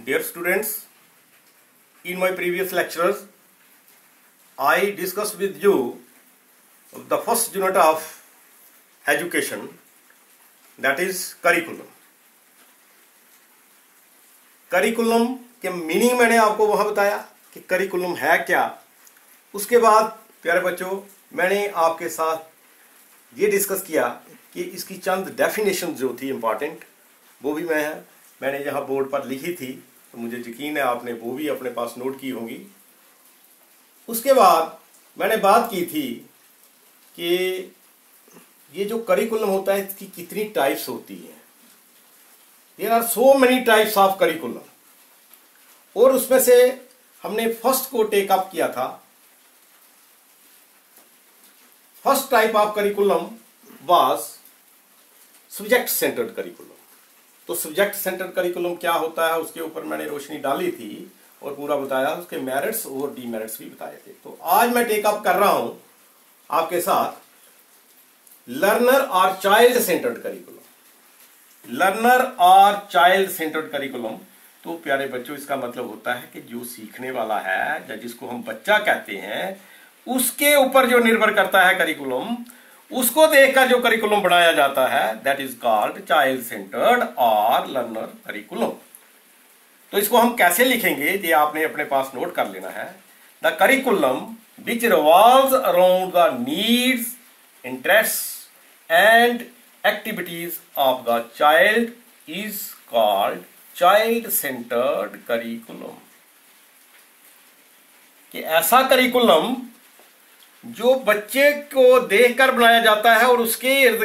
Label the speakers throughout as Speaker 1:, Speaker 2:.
Speaker 1: Dear students, in my previous lectures, I discussed with you the first unit of education, that is curriculum. Curriculum के meaning मैंने आपको वहां बताया कि curriculum है क्या। उसके बाद प्यारे बच्चों मैंने आपके साथ ये डिस्कस किया कि इसकी चंद डेफिनेशन जो थी इम्पॉर्टेंट वो भी मैंने यहाँ बोर्ड पर लिखी थी, तो मुझे यकीन है आपने वो भी अपने पास नोट की होंगी। उसके बाद मैंने बात की थी कि ये जो करिकुलम होता है इसकी कितनी टाइप्स होती हैं। There are so many types of curriculum, और उसमें से हमने फर्स्ट को टेक अप किया था। First type of curriculum was subject centred curriculum. तो सब्जेक्ट सेंटर्ड करिकुलम क्या होता है उसके ऊपर मैंने रोशनी डाली थी और पूरा बताया, उसके मेरिट्स और डीमेरिट्स भी बताए थे। तो आज मैं टेक अप कर रहा हूं आपके साथ लर्नर और चाइल्ड सेंटर्ड करिकुलम। लर्नर और चाइल्ड सेंटर्ड करिकुलम, तो प्यारे बच्चों इसका मतलब होता है कि जो सीखने वाला है या जिसको हम बच्चा कहते हैं उसके ऊपर जो निर्भर करता है करिकुलम, उसको देखकर जो करिकुलम बनाया जाता है, that is called child centred और लर्नर करिकुलम। तो इसको हम कैसे लिखेंगे ये आपने अपने पास नोट कर लेना है। The curriculum which revolves around the needs, interest and activities of the child is called child centred curriculum. कि ऐसा करिकुलम जो बच्चे को देखकर बनाया जाता है और उसके इर्द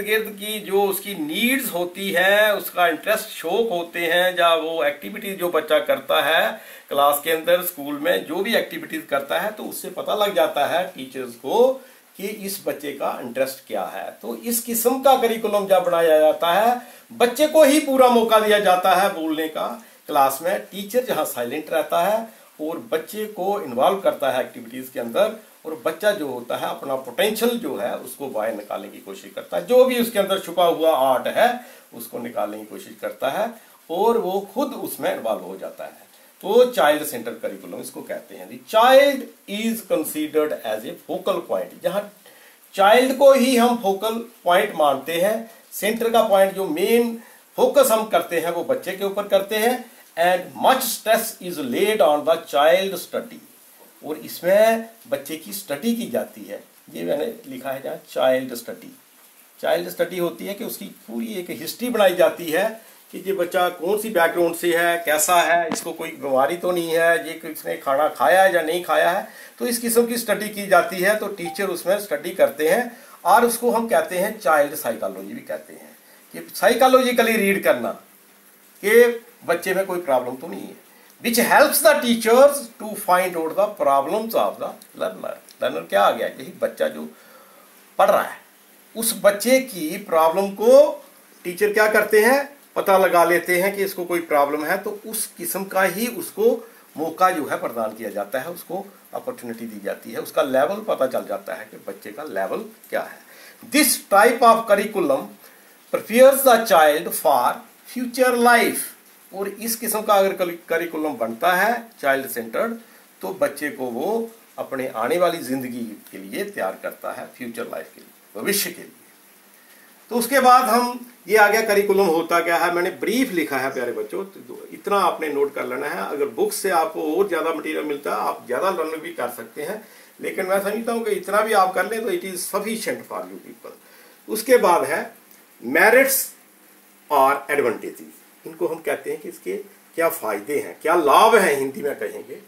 Speaker 1: गिर्द की जो उसकी नीड्स होती है, उसका इंटरेस्ट, शौक होते हैं, या वो एक्टिविटीज जो बच्चा करता है क्लास के अंदर, स्कूल में जो भी एक्टिविटीज करता है, तो उससे पता लग जाता है टीचर्स को कि इस बच्चे का इंटरेस्ट क्या है। तो इस किस्म का करिकुलम जब बनाया जाता है, बच्चे को ही पूरा मौका दिया जाता है बोलने का क्लास में। टीचर जहां साइलेंट रहता है और बच्चे को इन्वॉल्व करता है एक्टिविटीज के अंदर, और बच्चा जो होता है अपना पोटेंशियल जो है उसको बाहर निकालने की कोशिश करता है, जो भी उसके अंदर छुपा हुआ आर्ट है उसको निकालने की कोशिश करता है और वो खुद उसमें इन्वॉल्व हो जाता है। तो चाइल्ड सेंटर करिकुलम इसको कहते हैं। Child is considered as a focal point, जहां चाइल्ड को ही हम फोकल पॉइंट मानते हैं। सेंटर का पॉइंट जो मेन फोकस हम करते हैं वो बच्चे के ऊपर करते हैं। And much stress is laid on the child study, और इसमें बच्चे की स्टडी की जाती है। ये मैंने लिखा है जहाँ चाइल्ड स्टडी। चाइल्ड स्टडी होती है कि उसकी पूरी एक हिस्ट्री बनाई जाती है कि ये बच्चा कौन सी बैकग्राउंड से है, कैसा है, इसको कोई बीमारी तो नहीं है, ये इसने खाना खाया है या नहीं खाया है। तो इस किस्म की स्टडी की जाती है। तो टीचर उसमें स्टडी करते हैं और उसको हम कहते हैं चाइल्ड साइकोलॉजी भी कहते हैं, कि साइकोलॉजिकली रीड करना कि बच्चे में कोई प्रॉब्लम तो नहीं है। Which helps the teachers to find out the problems of the learner. Learner क्या आ गया, यही बच्चा जो पढ़ रहा है, उस बच्चे की प्रॉब्लम को टीचर क्या करते हैं, पता लगा लेते हैं कि इसको कोई प्रॉब्लम है, तो उस किस्म का ही उसको मौका जो है प्रदान किया जाता है, उसको अपॉर्चुनिटी दी जाती है, उसका लेवल पता चल जाता है कि बच्चे का लेवल क्या है। This type of curriculum prepares the child for future life. और इस किस्म का अगर करिकुलम बनता है चाइल्ड सेंटर्ड, तो बच्चे को वो अपने आने वाली जिंदगी के लिए तैयार करता है, फ्यूचर लाइफ के लिए, भविष्य के लिए। तो उसके बाद हम ये आ गया करिकुलम होता क्या है। मैंने ब्रीफ लिखा है प्यारे बच्चों, तो इतना आपने नोट कर लेना है। अगर बुक से आपको और ज्यादा मटेरियल मिलता है आप ज्यादा लर्न भी कर सकते हैं, लेकिन मैं समझता हूं कि इतना भी आप कर लें तो it is sufficient for you people. उसके बाद है मेरिट्स और एडवांटेजेस। इनको हम कहते हैं कि इसके क्या फायदे हैं, क्या लाभ हैं, हिंदी में कहेंगे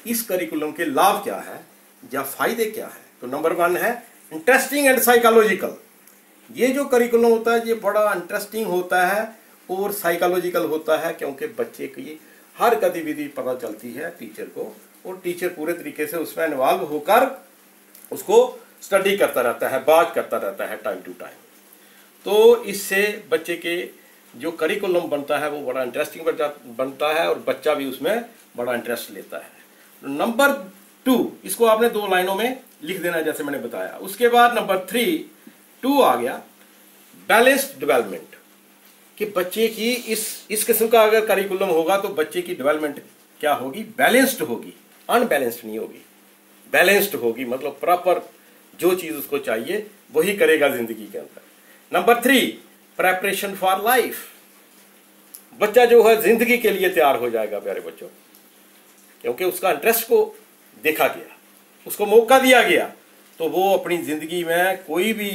Speaker 1: इस करिकुलम के लाभ क्या है या फायदे क्या है। तो नंबर 1 है इंटरेस्टिंग एंड साइकोलॉजिकल। ये जो करिकुलम होता है ये बड़ा इंटरेस्टिंग होता है और साइकोलॉजिकल होता है, क्योंकि बच्चे की हर गतिविधि पता चलती है टीचर को, और टीचर पूरे तरीके से उसमें इन्वॉल्व होकर उसको स्टडी करता रहता है, बात करता रहता है टाइम टू टाइम। तो इससे बच्चे के जो करिकुलम बनता है वो बड़ा इंटरेस्टिंग बनता है और बच्चा भी उसमें बड़ा इंटरेस्ट लेता है। नंबर 2, इसको आपने 2 लाइनों में लिख देना जैसे मैंने बताया। उसके बाद नंबर 3 आ गया बैलेंस्ड डेवलपमेंट। कि बच्चे की इस किस्म का अगर करिकुलम होगा तो बच्चे की डेवलपमेंट क्या होगी, बैलेंस्ड होगी, अनबैलेंस्ड नहीं होगी, बैलेंस्ड होगी। मतलब प्रॉपर जो चीज उसको चाहिए वही करेगा जिंदगी के अंदर। Number 3, preparation for life. बच्चा जो है जिंदगी के लिए तैयार हो जाएगा प्यारे बच्चों, क्योंकि उसका इंटरेस्ट को देखा गया, उसको मौका दिया गया, तो वो अपनी जिंदगी में कोई भी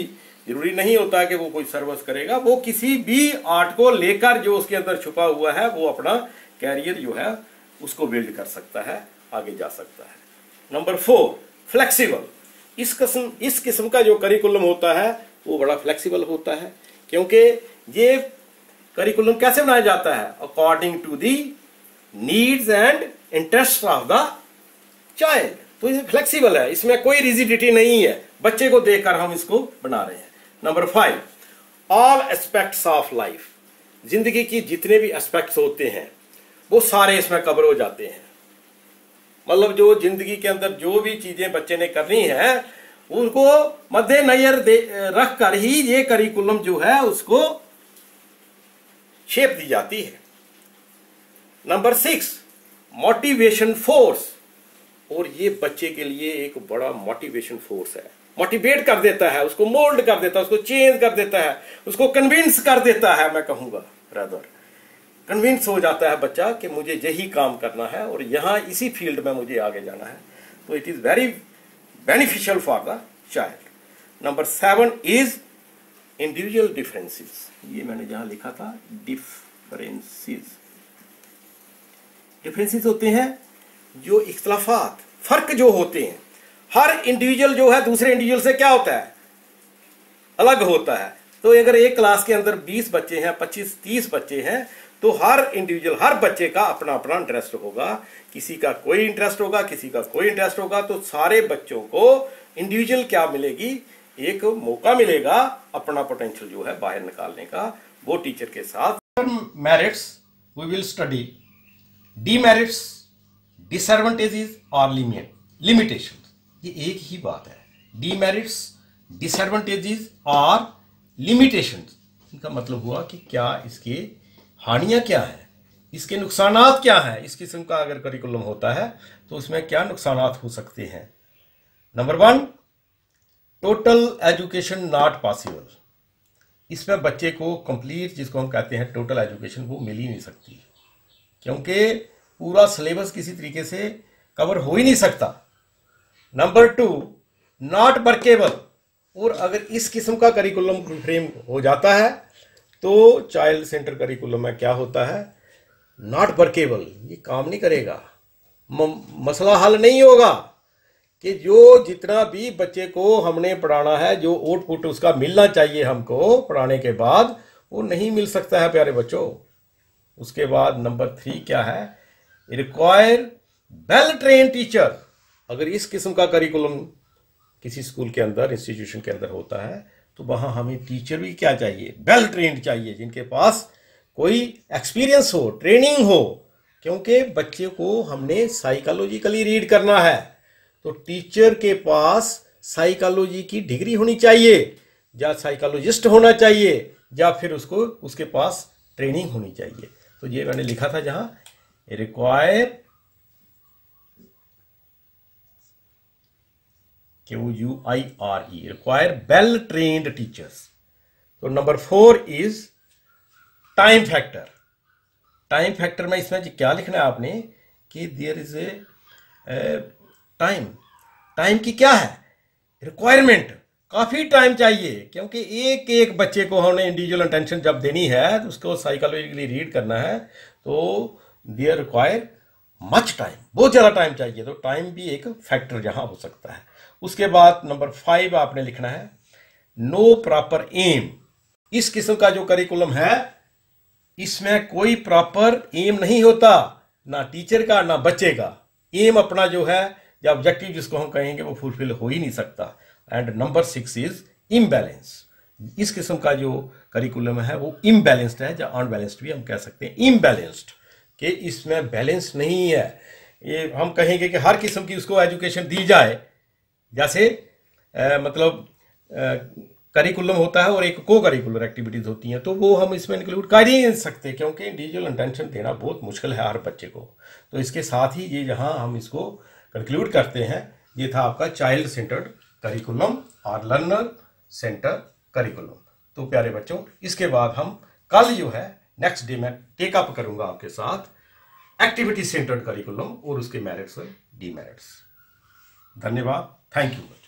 Speaker 1: जरूरी नहीं होता कि वो कोई सर्विस करेगा, वो किसी भी आर्ट को लेकर जो उसके अंदर छुपा हुआ है वो अपना कैरियर जो है उसको बिल्ड कर सकता है, आगे जा सकता है। Number 4, flexible. इस किस्म का जो करिकुलम होता है वो बड़ा फ्लेक्सिबल होता है, क्योंकि ये करिकुलम कैसे बनाया जाता है, according to the needs and interest of the child. तो ये फ्लेक्सिबल है, इसमें कोई रिजिडिटी नहीं है, बच्चे को देखकर हम इसको बना रहे हैं। Number 5, all aspects of life. जिंदगी की जितने भी एस्पेक्ट्स होते हैं वो सारे इसमें कवर हो जाते हैं। मतलब जो जिंदगी के अंदर जो भी चीजें बच्चे ने करनी है उनको मद्देनजर रख कर ही ये करिकुलम जो है उसको शेप दी जाती है। Number 6, motivation force. और ये बच्चे के लिए एक बड़ा मोटिवेशन फोर्स है, मोटिवेट कर देता है, उसको मोल्ड कर देता है, उसको चेंज कर देता है, उसको कन्विंस कर देता है। मैं कहूंगा रादर कन्विंस हो जाता है बच्चा कि मुझे यही काम करना है और यहां इसी फील्ड में मुझे आगे जाना है। तो it is very beneficial for the child. Number 7 is individual differences. ये मैंने जहां लिखा था डिफरेंसेस। डिफरेंसेस होते हैं जो इख्तलाफात, फर्क जो होते हैं। हर इंडिविजुअल जो है दूसरे इंडिविजुअल से क्या होता है, अलग होता है। तो अगर एक क्लास के अंदर 20 बच्चे हैं, 25-30 बच्चे हैं, तो हर इंडिविजुअल, हर बच्चे का अपना अपना इंटरेस्ट होगा। किसी का कोई इंटरेस्ट होगा, किसी का कोई इंटरेस्ट होगा। तो सारे बच्चों को इंडिविजुअल क्या मिलेगी, एक मौका मिलेगा अपना पोटेंशियल जो है बाहर निकालने का, वो टीचर के साथ। Merits we will study demerits, disadvantages और लिमिटेशन। ये एक ही बात है, डीमेरिट्स, डिसएडवांटेजेस और लिमिटेशन। इनका मतलब हुआ कि क्या इसके हानियां क्या है, इसके नुकसानात क्या है। इस किस्म का अगर करिकुलम होता है तो उसमें क्या नुकसानात हो सकते हैं। Number 1, total education not possible. इसमें बच्चे को कंप्लीट, जिसको हम कहते हैं टोटल एजुकेशन, वो मिल ही नहीं सकती, क्योंकि पूरा सिलेबस किसी तरीके से कवर हो ही नहीं सकता। Number 2, not workable. और अगर इस किस्म का करिकुलम फ्रेम हो जाता है तो चाइल्ड सेंटर करिकुलम में क्या होता है, नॉट वर्केबल, ये काम नहीं करेगा, मसला हल नहीं होगा कि जो जितना भी बच्चे को हमने पढ़ाना है, जो आउटपुट उसका मिलना चाहिए हमको पढ़ाने के बाद, वो नहीं मिल सकता है प्यारे बच्चों। उसके बाद नंबर 3 क्या है, रिक्वायर वेल ट्रेन टीचर। अगर इस किस्म का करिकुलम किसी स्कूल के अंदर, इंस्टीट्यूशन के अंदर होता है तो वहां हमें टीचर भी क्या चाहिए, वेल ट्रेन्ड चाहिए, जिनके पास कोई एक्सपीरियंस हो, ट्रेनिंग हो। क्योंकि बच्चे को हमने साइकोलॉजिकली रीड करना है, तो टीचर के पास साइकोलॉजी की डिग्री होनी चाहिए, या साइकोलॉजिस्ट होना चाहिए, या फिर उसको उसके पास ट्रेनिंग होनी चाहिए। तो ये मैंने लिखा था जहां require QUIRE, require well trained teachers. तो number 4 is time factor. Time factor में इसमें क्या लिखना है आपने कि देयर इज ए टाइम की क्या है रिक्वायरमेंट, काफी टाइम चाहिए, क्योंकि एक एक बच्चे को हमने इंडिविजुअल अटेंशन जब देनी है तो उसको साइकोलॉजिकली रीड करना है, तो देयर रिक्वायर मच टाइम, बहुत ज्यादा टाइम चाहिए। तो टाइम भी एक फैक्टर जहां हो सकता है। उसके बाद नंबर 5 आपने लिखना है नो प्रॉपर एम। इस किस्म का जो करिकुलम है इसमें कोई प्रॉपर एम नहीं होता, ना टीचर का ना बच्चे का। एम अपना जो है या ऑब्जेक्टिव जिसको हम कहेंगे वो फुलफिल हो ही नहीं सकता। And number 6 is imbalance. इस किस्म का जो करिकुलम है वो इम्बैलेंस्ड है, या अनबैलेंस्ड भी हम कह सकते हैं। इम्बैलेंस्ड कि इसमें बैलेंस नहीं है। ये हम कहेंगे कि हर किस्म की उसको एजुकेशन दी जाए, जैसे मतलब करिकुलम होता है और एक को करिकुलर एक्टिविटीज होती हैं, तो वो हम इसमें इंक्लूड कर ही नहीं सकते क्योंकि इंडिविजुअल अटेंशन देना बहुत मुश्किल है हर बच्चे को। तो इसके साथ ही ये यहाँ हम इसको कंक्लूड करते हैं। ये था आपका चाइल्ड सेंटर्ड करिकुलम और लर्नर सेंटर करिकुलम। तो प्यारे बच्चों, इसके बाद हम कल जो है नेक्स्ट डे में टेकअप करूंगा आपके साथ एक्टिविटी सेंटर्ड करिकुलम और उसके मेरिट्स और डीमेरिट्स। धन्यवाद, थैंक यू।